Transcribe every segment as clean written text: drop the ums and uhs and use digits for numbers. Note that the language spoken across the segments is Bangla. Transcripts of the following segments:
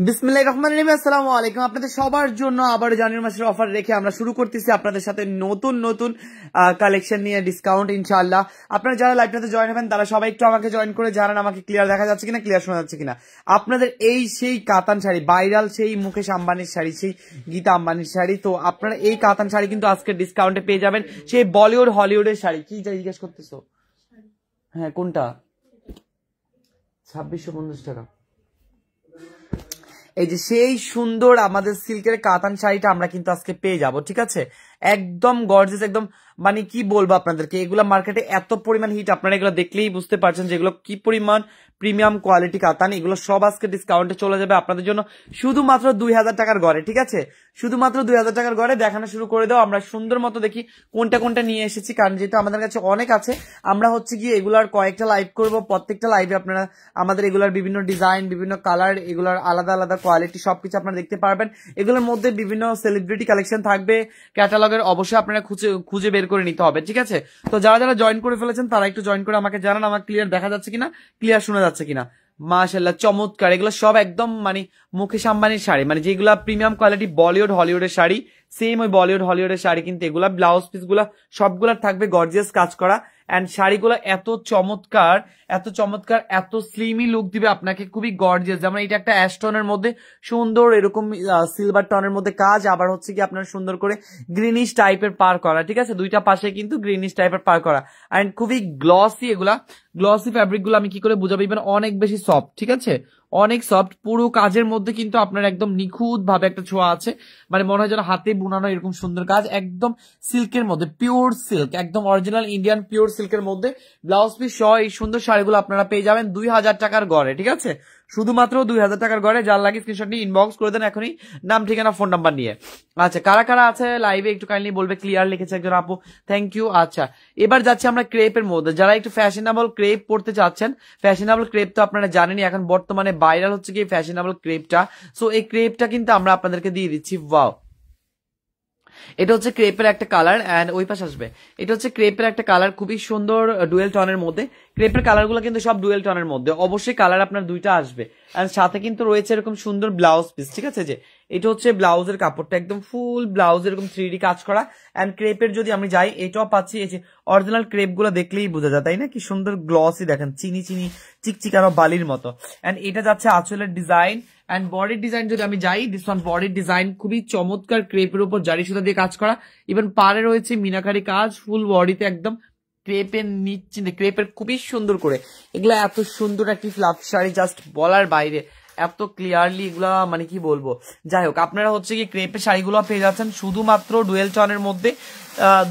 বিসমিল্লাহির রহমানির রহিম। আসসালামু আলাইকুম। আপনাদের সবার জন্য আবার জানুয়ারি মাসের অফার রেখে আমরা শুরু করতেছি আপনাদের সাথে নতুন নতুন কালেকশন নিয়ে ডিসকাউন্ট ইনশাআল্লাহ। আপনারা যারা লাইভটাতে জয়েন হবেন তারা সবাই একটু আমাকে জয়েন করে জানান আমাকে ক্লিয়ার দেখা যাচ্ছে কিনা, ক্লিয়ার শোনা যাচ্ছে কিনা। আপনাদের এই সেই কাতান শাড়ি, ভাইরাল সেই মুকেশ আম্বানির শাড়ি, সেই গীতা আম্বানির শাড়ি, তো আপনারা এই কাতান শাড়ি কিন্তু আজকে ডিসকাউন্টে পেয়ে যাবেন। সেই বলিউড হলিউডের শাড়ি। কি জিজ্ঞেস করতেছো? হ্যাঁ কোনটা? 2650 টাকা। এই যে সেই সুন্দর আমাদের সিল্কের কাতান শাড়িটা আমরা কিন্তু আজকে পেয়ে যাব, ঠিক আছে? একদম গর্জিয়াস, একদম মানে কি বলবো আপনাদেরকে, এগুলো মার্কেটে এত পরিমাণ হিট, আপনারা এগুলো দেখলেই বুঝতে পারছেন যে এগুলো কি পরিমাণ প্রিমিয়াম কোয়ালিটি কাতান। এগুলো সব আজকে ডিসকাউন্টে চলে যাবে আপনাদের জন্য শুধুমাত্র 2000 টাকার ঘরে, ঠিক আছে? শুধুমাত্র 2000 টাকার ঘরে দেখানো শুরু করে দাও। আমরা সুন্দর মতো দেখি কোনটা কোনটা নিয়ে এসেছি, কারণ যেহেতু আমাদের কাছে অনেক আছে, আমরা হচ্ছে গিয়ে এগুলার কয়েকটা লাইভ করব। প্রত্যেকটা লাইভে আপনারা আমাদের এগুলার বিভিন্ন ডিজাইন, বিভিন্ন কালার, এগুলার আলাদা আলাদা কোয়ালিটি সবকিছু আপনারা দেখতে পারবেন। এগুলোর মধ্যে বিভিন্ন সেলিব্রিটি কালেকশন থাকবে, ক্যাটালগের অবশ্যই আপনারা খুঁজে বের করে নিতে হবে, ঠিক আছে? তো যারা যারা জয়েন করে ফেলেছেন তারা একটু জয়েন করে আমাকে জানান আমার ক্লিয়ার দেখা যাচ্ছে কিনা, ক্লিয়ার শোনা যাচ্ছে কিনা। মাশাআল্লাহ চমৎকার, এগুলো সব একদম মানে মুকেশ আম্বানির শাড়ি, মানে যেগুলা প্রিমিয়াম কোয়ালিটি বলিউড হলিউডের শাড়ি, সেম ওই বলিউড হলিউডের শাড়ি কিন্তু এগুলা। ব্লাউজ পিস গুলা সবগুলার থাকবে গর্জিয়াস কাজ করা, এন্ড শাড়িগুলো এত চমৎকার, এত চমৎকার, এত স্লিমি লুক দিবে আপনাকে, খুবই গর্জিয়াস। যেমন এটা একটা অ্যাশ টোনের মধ্যে সুন্দর এরকম সিলভার টোনের মধ্যে কাজ, আবার হচ্ছে কি আপনার সুন্দর করে গ্রিনিশ টাইপের পার করা, ঠিক আছে? দুইটা পাশে কিন্তু গ্রিনিশ টাইপের পার করা, এন্ড খুবই গ্লসি। এগুলা গ্লসি ফ্যাব্রিক গুলো আমি কি করে বুঝাবো, ইভেন অনেক বেশি সফট, ঠিক আছে? অনেক সফট। পুরো কাজের মধ্যে কিন্তু আপনার একদম নিখুঁত ভাবে একটা ছোঁয়া আছে, মানে মনে হয় যেন হাতে বুনানো এরকম সুন্দর কাজ, একদম সিল্কের মধ্যে, পিওর সিল্ক, একদম অরিজিনাল ইন্ডিয়ান পিওর সিল্কের মধ্যে ব্লাউজ পিস সহ এই সুন্দর শাড়িগুলো আপনারা পেয়ে যাবেন 2000 টাকার গড়ে, ঠিক আছে? শুধুমাত্র 2000 টাকার গড়ে। যার লাগে স্ক্রিনশট নিয়ে ইনবক্স করে দেন এখনই, নাম ঠিকানা ফোন নাম্বার নিয়ে। আচ্ছা, কারা কারা আছে লাইভে একটু কাইন্ডলি বলবে। ক্লিয়ার লিখেছে একজন আপু, থ্যাংক ইউ। আচ্ছা, এবার যাচ্ছি আমরা ক্রেপের মধ্যে। যারা একটু ফ্যাশনেবল ক্রেপ পড়তে চাচ্ছেন, ফ্যাশনেবল ক্রেপ তো আপনারা জানেনই এখন বর্তমানে ভাইরাল হচ্ছে কি ফ্যাশনেবল ক্রেপটা। সো এই ক্রেপটা কিন্তু আমরা আপনাদেরকে দিয়ে দিচ্ছি। ওয়াও, এটা হচ্ছে ক্রেপের একটা কালার, এন্ড ওই পাশে আসবে। এটা হচ্ছে ক্রেপের একটা কালার, খুবই সুন্দর ডুয়েল টনের মধ্যে। ক্রেপের কালার গুলো কিন্তু সব ডুয়েল টনের মধ্যে, অবশ্যই কালার আপনার দুইটা আসবে। এন্ড সাথে কিন্তু রয়েছে এরকম সুন্দর ব্লাউজ পিস, ঠিক আছে? যে এটা হচ্ছে ব্লাউজের কাপড়টা, একদম ফুল ব্লাউজ এরকম 3D কাজ করা। এন্ড ক্রেপের যদি আমি যাই, এটাও পাচ্ছি এই যে অরিজিনাল ক্রেপ গুলো দেখলেই বোঝা যায়, তাই না? কি সুন্দর গ্লসি, দেখেন চিনি চিনি চিকচিকানো বালির মতো। এন্ড এটা যাচ্ছে আঁচলের ডিজাইন, এন্ড বডির ডিজাইন যদি আমি যাই, দিস ওয়ান বডির ডিজাইন খুবই চমৎকার, ক্রেপের উপর জারি সুতা দিয়ে কাজ করা, ইভেন পারে রয়েছে মিনাকারি কাজ, ফুল বডিতে একদম ক্রেপের নিচে, ক্রেপের খুবই সুন্দর করে। এগুলা এত সুন্দর একটি ফ্লাফ শাড়ি, জাস্ট বলার বাইরে, এত ক্লিয়ারলি এগুলা মানে কি বলবো। যাই হোক, আপনারা হচ্ছে কি ক্রেপের শাড়িগুলো পেয়ে যাচ্ছেন শুধুমাত্র ডুয়েল টনের মধ্যে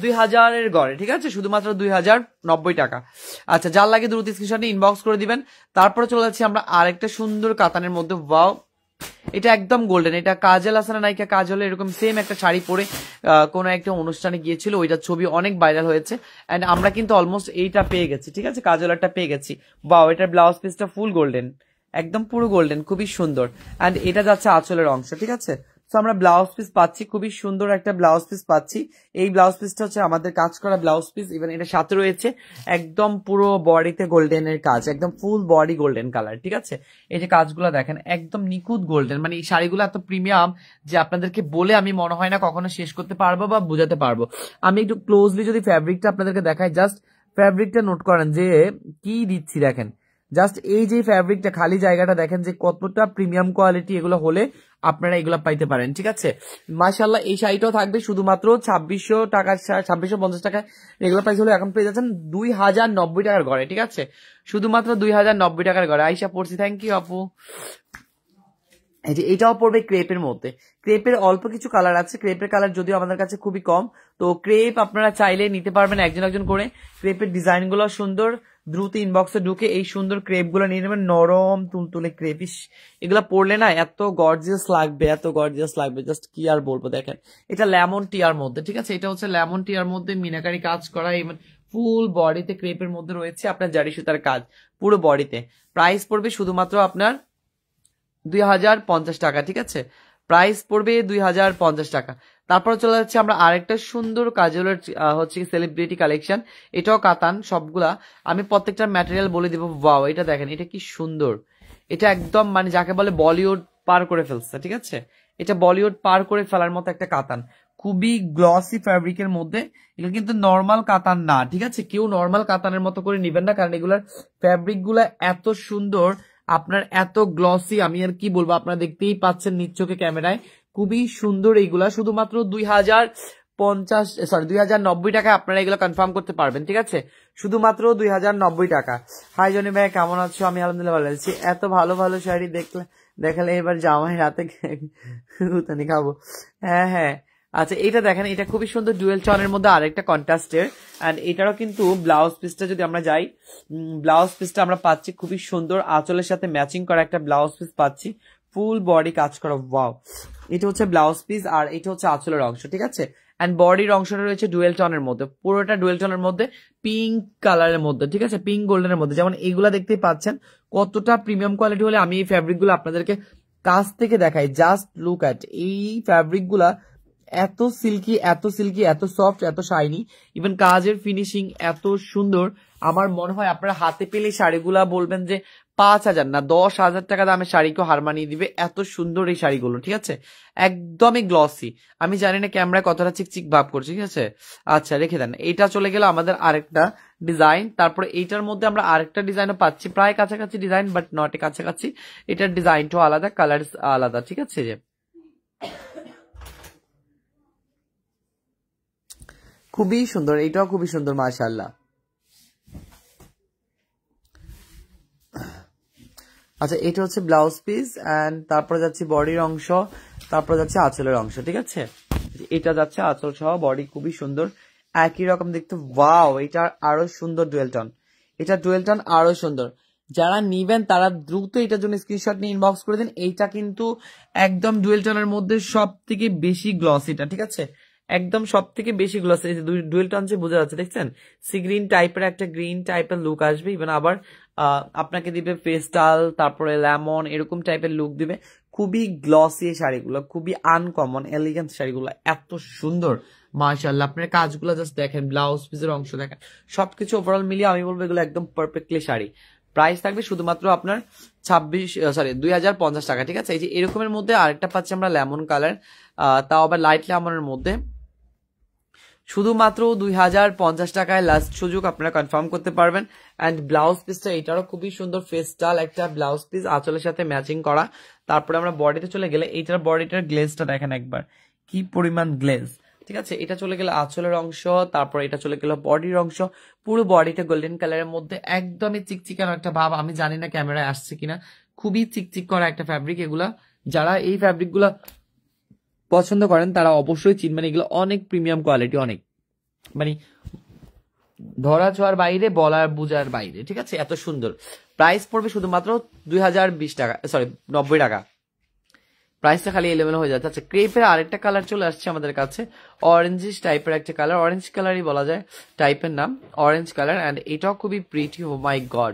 2000-এর গড়ে, ঠিক আছে? শুধুমাত্র 2090 টাকা। আচ্ছা, যার লাগে দ্রুত স্ক্রিনশট নিয়ে ইনবক্স করে দিবেন। তারপরে চলে যাচ্ছি আমরা আরেকটা সুন্দর কাতানের মধ্যে। ওয়াও, এটা একদম গোল্ডেন। এটা কাজল হাসানা নায়িকা কাজলে এরকম সেম একটা শাড়ি পরে কোন একটা অনুষ্ঠানে গিয়েছিল, ওইটার ছবি অনেক ভাইরাল হয়েছে। এন্ড আমরা কিন্তু অলমোস্ট এইটা পেয়ে গেছি, ঠিক আছে? কাজলারটা পেয়ে গেছি। বাও, এটার ব্লাউজ পিসটা ফুল গোল্ডেন, একদম পুরো গোল্ডেন, খুবই সুন্দর। এন্ড এটা যাচ্ছে আঁচলের অংশ, ঠিক আছে? তো আমরা ব্লাউজ পিস পাচ্ছি, খুবই সুন্দর একটা ব্লাউজ পিস পাচ্ছি। এই ব্লাউজ পিসটা হচ্ছে আমাদের কাজ করা ব্লাউজ পিস, ইভেন এটা সাথে রয়েছে একদম পুরো বডিতে গোল্ডেনের কাজ, একদম ফুল বডি গোল্ডেন কালার, ঠিক আছে? এই যে কাজগুলো দেখেন, একদম নিখুঁত গোল্ডেন। মানে এই শাড়িগুলো এত প্রিমিয়াম যে আপনাদেরকে বলে আমি মনে হয় না কখনো শেষ করতে পারবো বা বোঝাতে পারবো। আমি একটু ক্লোজলি যদি ফ্যাব্রিকটা আপনাদেরকে দেখাই, জাস্ট ফ্যাব্রিকটা নোট করেন যে কি দিচ্ছি, দেখেন জাস্ট এই যে ফ্যাব্রিকটা, খালি জায়গাটা দেখেন যে কতটা প্রিমিয়াম কোয়ালিটি। এগুলো হলে আপনারা এগুলো পাইতে পারেন, ঠিক আছে? মাশাআল্লাহ, এই শাড়িটাও থাকবে শুধুমাত্র 2600 টাকা, 2650 টাকায়। এগুলো প্রাইস হলো এখন পেয়ে যাচ্ছেন 2090 টাকার ঘরে, ঠিক আছে? শুধুমাত্র 2090 টাকার ঘরে। আইসা পড়ছি, থ্যাংক ইউ আপু। এটাও পড়বে ক্রেপের মধ্যে। ক্রেপের অল্প কিছু কালার আছে, ক্রেপের কালার যদিও আমাদের কাছে খুবই কম। তো ক্রেপ আপনারা চাইলে নিতে পারবেন একজন একজন করে। ক্রেপের ডিজাইন গুলো সুন্দর, দ্রুত ইনবক্সে ঢুকে এই সুন্দর ক্রেপ গুলো নিয়ে নেবেন, নরম তুলতুলে ক্রেপ। এগুলা পরলে না এত গর্জিয়াস লাগবে, এত গর্জিয়াস লাগবে, জাস্ট কি আর বলবো। দেখেন এটা লেমন টিয়ার মধ্যে, ঠিক আছে, এটা হচ্ছে লেমন টিয়ার মধ্যে মিনাকারি কাজ করা, ফুল বডিতে ক্রেপের মধ্যে রয়েছে আপনার জারি সুতার কাজ পুরো বডিতে। প্রাইস পড়বে শুধুমাত্র আপনার 2050 টাকা, ঠিক আছে, প্রাইস পড়বে 2050 টাকা। তারপর চলে যাচ্ছে আমরা আরেকটা সুন্দর কাজলের হচ্ছে সেলিব্রিটি কালেকশন, এটাও কাতান সবগুলা। আমি প্রত্যেকটা ম্যাটেরিয়াল বলে দিব। ওয়াও, এটা দেখেন, এটা কি সুন্দর, এটা একদম মানে যাকে বলে বলিউড পার করে ফেলছে, ঠিক আছে, এটা বলিউড পার করে ফেলার মতো একটা কাতান, খুবই গ্লসি ফ্যাব্রিকের মধ্যে। এগুলো কিন্তু নর্মাল কাতান না, ঠিক আছে, কেউ নর্মাল কাতানের মতো করে নিবেন না, কারণ এগুলার ফ্যাব্রিক গুলা এত সুন্দর, আপনার এত গ্লসি, আমি আর কি বলবো, আপনারা দেখতেই পাচ্ছেন নিচ্চকে ক্যামেরায়, খুবই সুন্দর এইগুলা। শুধুমাত্র 2090 টাকা আপনারা এগুলো কনফার্ম করতে পারবেন, ঠিক আছে, শুধুমাত্র 2090 টাকা। হাই জনি ভাই, কেমন আছো? আমি আলহামদুলিল্লাহ ভালো আছি। এত ভালো ভালো শাড়ি দেখালে এবার জামাই রাতে উতানি খাবো। হ্যাঁ হ্যাঁ, আচ্ছা এটা দেখেন, এটা খুবই সুন্দর ডুয়েল টনের মধ্যে আরেকটা কন্ট্রাস্টের, এন্ড এটারও কিন্তু ব্লাউজ পিসটা যদি আমরা যাই, ব্লাউজ পিসটা আমরা পাচ্ছি খুবই সুন্দর, আঁচলের সাথে ম্যাচিং করা একটা ব্লাউজ পিস পাচ্ছি, ফুল বডি কাজ করা। ওয়াও, এটা হচ্ছে ব্লাউজ পিস আর এটা হচ্ছে আঁচলের অংশ, ঠিক আছে, এন্ড বডির অংশটা রয়েছে ডুয়েল টনের মধ্যে, পুরোটা ডুয়েল টনের মধ্যে পিঙ্ক কালারের মধ্যে, ঠিক আছে, পিঙ্ক গোল্ডেনের মধ্যে। যেমন এইগুলা দেখতেই পাচ্ছেন কতটা প্রিমিয়াম কোয়ালিটি হলে আমি এই ফ্যাব্রিক গুলো আপনাদেরকে কাছ থেকে দেখাই। জাস্ট লুক অ্যাট এই ফ্যাব্রিক গুলা, এত সিল্কি, এত সিল্কি, এত সফট, এত শাইনি, ইভেন কাজের ফিনিশিং এত সুন্দর। আমার মনে হয় আপনারা হাতে পেলে শাড়িগুলা বলবেন যে 5000 না 10,000 টাকা দামের শাড়িকেও হার মানিয়ে দিবে, এত সুন্দর এই শাড়িগুলো, ঠিক আছে, একদমই গ্লসি। আমি জানি না ক্যামেরায় কতটা চিকচিক ভাব করছে, ঠিক আছে, আচ্ছা রেখে দেন। এটা চলে গেল আমাদের আরেকটা ডিজাইন, তারপরে এইটার মধ্যে আমরা আরেকটা ডিজাইনও পাচ্ছি, প্রায় কাছাকাছি ডিজাইন, বাট নট কাছাকাছি, এটার ডিজাইনটাও আলাদা, কালার আলাদা, ঠিক আছে, যে খুবই সুন্দর, এটাও খুবই সুন্দর, মাশাআল্লাহ। আচ্ছা এটা হচ্ছে ব্লাউজ পিস, এন্ড তারপরে যাচ্ছে বডির অংশ, তারপর যাচ্ছে আঁচলের অংশ, ঠিক আছে, এটা যাচ্ছে আঁচল সহ বডি, খুবই সুন্দর, একই রকম দেখতে। ওয়াও, এটা আরো সুন্দর ডুয়েল টোন, এটা ডুয়েল টোন আরো সুন্দর। যারা নিবেন তারা দ্রুত এটার জন্য স্ক্রিনশট নিয়ে ইনবক্স করে দিন। এইটা কিন্তু একদম ডুয়েল টোনের মধ্যে সব থেকে বেশি গ্লস, এটা ঠিক আছে, একদম সব থেকে বেশি গ্লস। ডুয়েল টোন যে বোঝা যাচ্ছে, দেখছেন, সি গ্রিন টাইপের একটা গ্রিন টাইপের লুক আসবে, ইভেন আবার আপনাকে দিবে পেস্টাল, তারপরে লেমন, এরকম টাইপের লুক দিবে। খুবই গ্লসি শাড়িগুলো, খুবই আনকমন এলিগেন্ট শাড়িগুলো, এত সুন্দর, মাশাআল্লাহ। আপনার কাজগুলো জাস্ট দেখেন, ব্লাউজ পিসের অংশ দেখেন, সবকিছু ওভারঅল মিলিয়ে আমি বলবো এগুলো একদম পারফেক্টলি শাড়ি। প্রাইস থাকবে শুধুমাত্র আপনার 2050 টাকা, ঠিক আছে। এই যে এরকমের মধ্যে আরেকটা পাচ্ছি আমরা লেমন কালার, তাও আবার লাইট লেমনের মধ্যে, শুধুমাত্র 2050 টাকায় লাস্ট সুযোগ, আপনারা কনফার্ম করতে পারবেন। অ্যান্ড ব্লাউজ পিসটা এটারও খুবই সুন্দর, ফেস্টাল একটা ব্লাউজ পিস, আঁচলের সাথে ম্যাচিং করা। তারপরে আমরা বডিতে চলে গেলে এইটার বডিটার গ্লেজটা দেখেন একবার, কি পরিমাণ গ্লেজ, ঠিক আছে। এটা চলে গেলে আঁচলের অংশ, তারপর এটা চলে গেল বডির অংশ, পুরো বডিটা গোল্ডেন কালারের মধ্যে, একদমই চিকচিকানো একটা ভাব। আমি জানি না ক্যামেরায় আসছে কিনা, খুবই চিকচিক করা একটা ফ্যাব্রিক এগুলা। যারা এই ফ্যাব্রিক গুলা পছন্দ করেন তারা অবশ্যই চিনবেন, এগুলো অনেক প্রিমিয়াম কোয়ালিটি, অনেক মানে ধরা ছোঁয়ার বাইরে, বলার বুঝার বাইরে, ঠিক আছে, এত সুন্দর। প্রাইস পড়বে শুধুমাত্র 2020 টাকা, সরি 90 টাকা। প্রাইসটা খালি এলেভেল হয়ে যাচ্ছে। আচ্ছা ক্রেপের আরেকটা কালার চলে আসছে আমাদের কাছে, অরেঞ্জিশ টাইপের একটা কালার, অরেঞ্জ কালারই বলা যায়, টাইপের নাম অরেঞ্জ কালার, অ্যান্ড এটাও খুবই প্রিটি। ও মাই গড,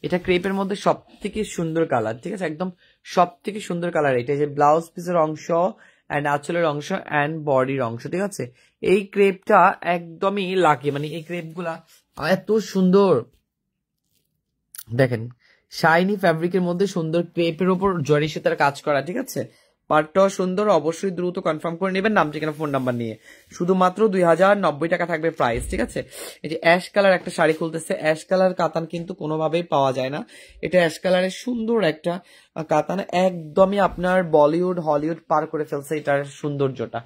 এটা ক্রেপের মধ্যে সব থেকে সুন্দর কালার, ঠিক আছে, একদম সব থেকে সুন্দর কালার। এটা যে ব্লাউজ পিসের অংশ অ্যান্ড আঁচলের অংশ অ্যান্ড বডির অংশ, ঠিক আছে। এই ক্রেপটা একদমই লাকি, মানে এই ক্রেপ গুলা এত সুন্দর, দেখেন শাইনি ফ্যাব্রিকের মধ্যে সুন্দর ক্রেপের উপর জরি সুতার কাজ করা, ঠিক আছে। পার্টটাও সুন্দর, অবশ্যই দ্রুত কনফার্ম করে নেবেন নাম ঠিকানা ফোন নাম্বার নিয়ে। শুধুমাত্র 2090 টাকা থাকবে প্রাইস, ঠিক আছে। এই যে অ্যাশ কালার একটা শাড়ি খুলতেছে, অ্যাশ কালার কাতান কিন্তু কোনোভাবেই পাওয়া যায় না। এটা অ্যাশ কালারের সুন্দর একটা কাতান, একদমই আপনার বলিউড হলিউড পার করে ফেলছে এটার সৌন্দর্যটা,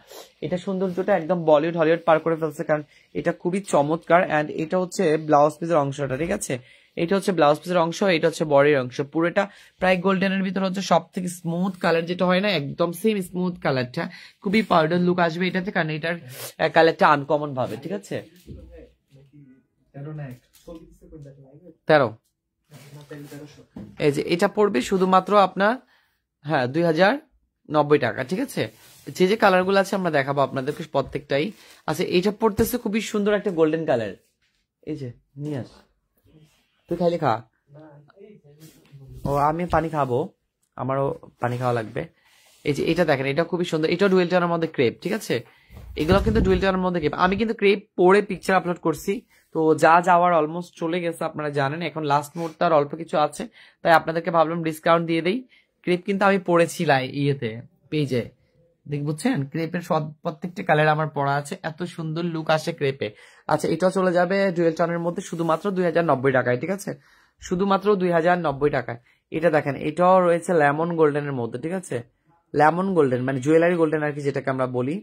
এটা সৌন্দর্যটা একদম বলিউড হলিউড পার করে ফেলছে, কারণ এটা খুবই চমৎকার। অ্যান্ড এটা হচ্ছে ব্লাউজ পিসের অংশটা, ঠিক আছে, এটা হচ্ছে ব্লাউজ পিসের অংশ, এটা হচ্ছে বডির অংশ, পুরোটা প্রায় গোল্ডেনের ভিতর হচ্ছে সব থেকে স্মুথ কালার, যেটা হয় না একদম সেম স্মুথ কালারটা, খুবই পাউডার লুক আসবে এটাতে, কারণ এটার কালারটা আনকমন ভাবে, ঠিক আছে। 13, এই যে এটা পড়বে শুধুমাত্র আপনার 2090 টাকা, ঠিক আছে। যে যে কালার গুলো আছে আমরা দেখাবো আপনাদেরকে প্রত্যেকটাই। আচ্ছা এটা পড়তেছে খুবই সুন্দর একটা গোল্ডেন কালার, এই যে নিয়ে আস, তুই খাইলে খা। ও আমি পানি খাবো, আমারও পানি খাওয়া লাগবে। এই যে এটা দেখেন, এটা খুবই সুন্দর, এটা ডুয়েল টোনের মধ্যে ক্রেপ, ঠিক আছে। এগুলো কিন্তু ডুয়েল টোনের মধ্যে ক্রেপ। আমি কিন্তু ক্রেপ পরে পিকচার আপলোড করছি, তো যা যাওয়ার অলমোস্ট চলে গেছে, আপনারা জানেন। এখন লাস্ট মুহূর্তে আর অল্প কিছু আছে, তাই আপনাদেরকে ভাবলাম ডিসকাউন্ট দিয়ে দেই। ক্রেপ কিন্তু আমি পরেছিলাম ইয়েতে, পেজে, বুঝছেন। ক্রেপের সব প্রত্যেকটা কালার আমার পরা আছে, এত সুন্দর লুক আসে ক্রেপে। আচ্ছা এটাও চলে যাবে ডুয়েল টোনের মধ্যে শুধুমাত্র 2090 টাকায়, ঠিক আছে, শুধুমাত্র 2090 টাকায়। এটা দেখেন, এটাও রয়েছে লেমন গোল্ডেনের মধ্যে, ঠিক আছে, লেমন গোল্ডেন মানে জুয়েলারি গোল্ডেন আর কি, যেটাকে আমরা বলি।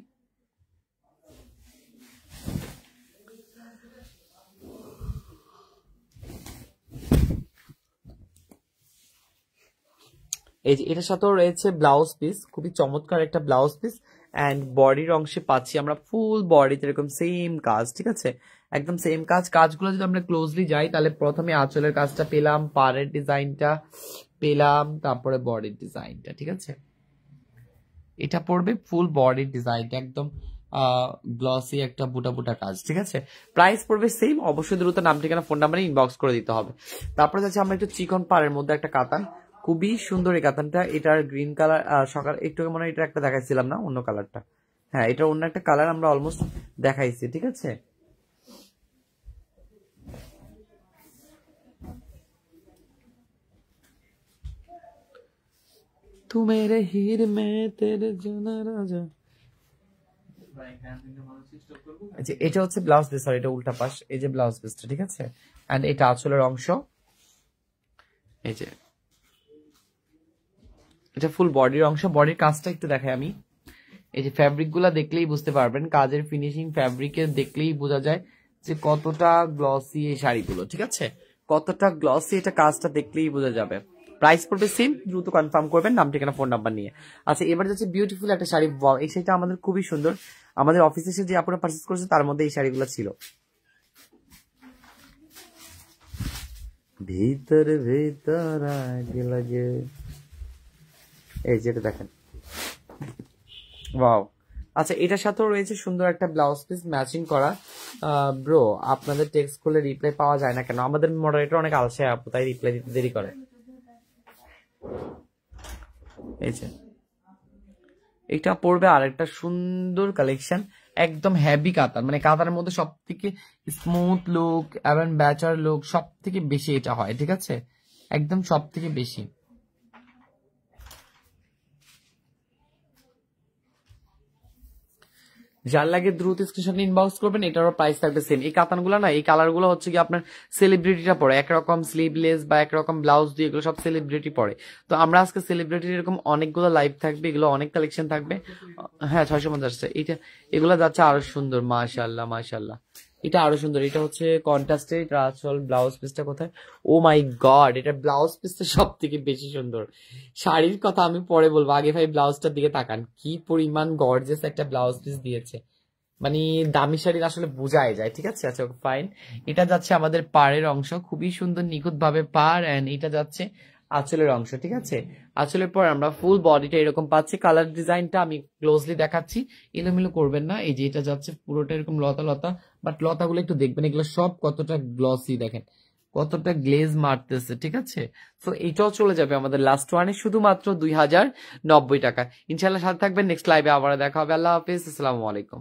এই যে এটার সাথেও রয়েছে ব্লাউজ পিস, খুবই চমৎকার একটা ব্লাউজ পিস, অ্যান্ড বডির অংশে পাচ্ছি আমরা ফুল বডিতে এরকম সেম কাজ, ঠিক আছে, একদম সেম কাজ। কাজগুলো যদি আমরা ক্লোজলি যাই তাহলে প্রথমে আঁচলের কাজটা পেলাম, পাড়ের ডিজাইনটা পেলাম, তারপরে বডির ডিজাইনটা, ঠিক আছে। এটা পড়বে ফুল বডির ডিজাইনটা একদম গ্লসি একটা বুটা বুটা কাজ, ঠিক আছে। প্রাইস পড়বে সেম, অবশ্যই দ্রুত নাম ঠিকানা ফোন নাম্বারে ইনবক্স করে দিতে হবে। তারপরে যাচ্ছে আমরা একটু চিকন পাড়ের মধ্যে একটা কাতান, খুবই সুন্দর এই কাতানটা। এটার গ্রিন কালার সকাল একটু মনে হয় এটা একটা দেখাইছিলাম না, অন্য কালারটা, হ্যাঁ এটা অন্য একটা কালার আমরা অলমোস্ট দেখাইছি, ঠিক আছে। তু মেরে हीर में तेरे जाना राजा। আচ্ছা এটা হচ্ছে ব্লাউজ পিস, আর এটা উল্টা পাশ, এই যে ব্লাউজ পিসটা, ঠিক আছে। এন্ড এটা আঁচলের অংশ, এই যে এটা ফুল বডির অংশ। বডির কাজটা একটু দেখাই আমি, এই যে ফ্যাব্রিক গুলা দেখলেই বুঝতে পারবেন, কাজের ফিনিশিং ফ্যাব্রিকের দেখলেই বোঝা যায় যে কতটা গ্লসি এই শাড়িগুলো, ঠিক আছে, কতটা গ্লসি এটা, কাজটা দেখলেই বোঝা যাবে। প্রাইস পড়বে সেম, দ্রুত কনফার্ম করবেন নাম ঠিকানা ফোন নাম্বার নিয়ে। আচ্ছা এবার যাচ্ছে বিউটিফুল একটা শাড়ি, এই শাড়িটা আমাদের খুবই সুন্দর, আমাদের অফিসে এসে যে আপনারা পারচেজ করেছে তার মধ্যে এই শাড়িগুলো ছিল। ভিতর ভিতর আগে লাগে, এই যেটা দেখেন, ওয়াও। আচ্ছা এটার সাথেও রয়েছে সুন্দর একটা ব্লাউজ পিস ম্যাচিং করা। ব্রো আপনাদের টেক্সট করলে রিপ্লাই পাওয়া যায় না কেন? আমাদের মডারেটর অনেক আলসে আপু, তাই রিপ্লাই দিতে দেরি করে। এই যে এটা পড়বে আরেকটা সুন্দর কালেকশন, একদম হেভি কাতার, মানে কাতারের মধ্যে সব থেকে স্মুথ লুক এবং ব্যাচার লুক সব থেকে বেশি এটা হয়, ঠিক আছে, একদম সব থেকে বেশি। যার লাগে দ্রুত স্ক্রিনশট ইনবক্স করবেন, এটারও প্রাইস থাকবে সেম। এই কাতানগুলো না, এই কালার গুলো হচ্ছে কি আপনার সেলিব্রিটিটা পরে, একরকম স্লিভলেস বা একরকম ব্লাউজ দিয়ে, এগুলো সব সেলিব্রিটি পরে। তো আমরা আজকে সেলিব্রিটির এরকম অনেকগুলো লাইভ থাকবে, এগুলো অনেক কালেকশন থাকবে। হ্যাঁ 650, এটা এগুলো যাচ্ছে আরো সুন্দর, মাশাআল্লাহ মাশাআল্লাহ, এটা আরো সুন্দর। এটা হচ্ছে কন্ট্রাস্টে, এটা আসল ব্লাউজ পিসটা কোথায়, ও মাই গড, এটা ব্লাউজ পিসটা সব থেকে বেশি সুন্দর। শাড়ির কথা আমি পরে বলবো, আগে ভাই ব্লাউজটার দিকে তাকান, কি পরিমাণ গর্জিয়াস একটা ব্লাউজ পিস দিয়েছে, মানে দামি শাড়ির আসলে বোঝাই যায়, ঠিক আছে। আচ্ছা ফাইন, এটা যাচ্ছে আমাদের পাড়ের অংশ, খুবই সুন্দর নিখুঁত ভাবে পাড়, এন্ড এটা যাচ্ছে আঁচলের অংশ, ঠিক আছে। আঁচলের পর আমরা ফুল বডিটা এরকম পাচ্ছি। কালার ডিজাইনটা আমি ক্লোজলি দেখাচ্ছি, এলোমেলো করবেন না। এই যে এটা যাচ্ছে পুরোটা এরকম লতা লতা, বাট লতাগুলো একটু দেখবেন, এগুলো সব কতটা গ্লসি, দেখেন কতটা গ্লেজ মারতেছে, ঠিক আছে। তো এটাও চলে যাবে আমাদের লাস্ট ওয়ানে শুধুমাত্র 2090 টাকা। ইনশাল্লাহ সাথে থাকবেন, নেক্সট লাইভে আবার দেখা হবে। আল্লাহ হাফিজ, আসসালামু আলাইকুম।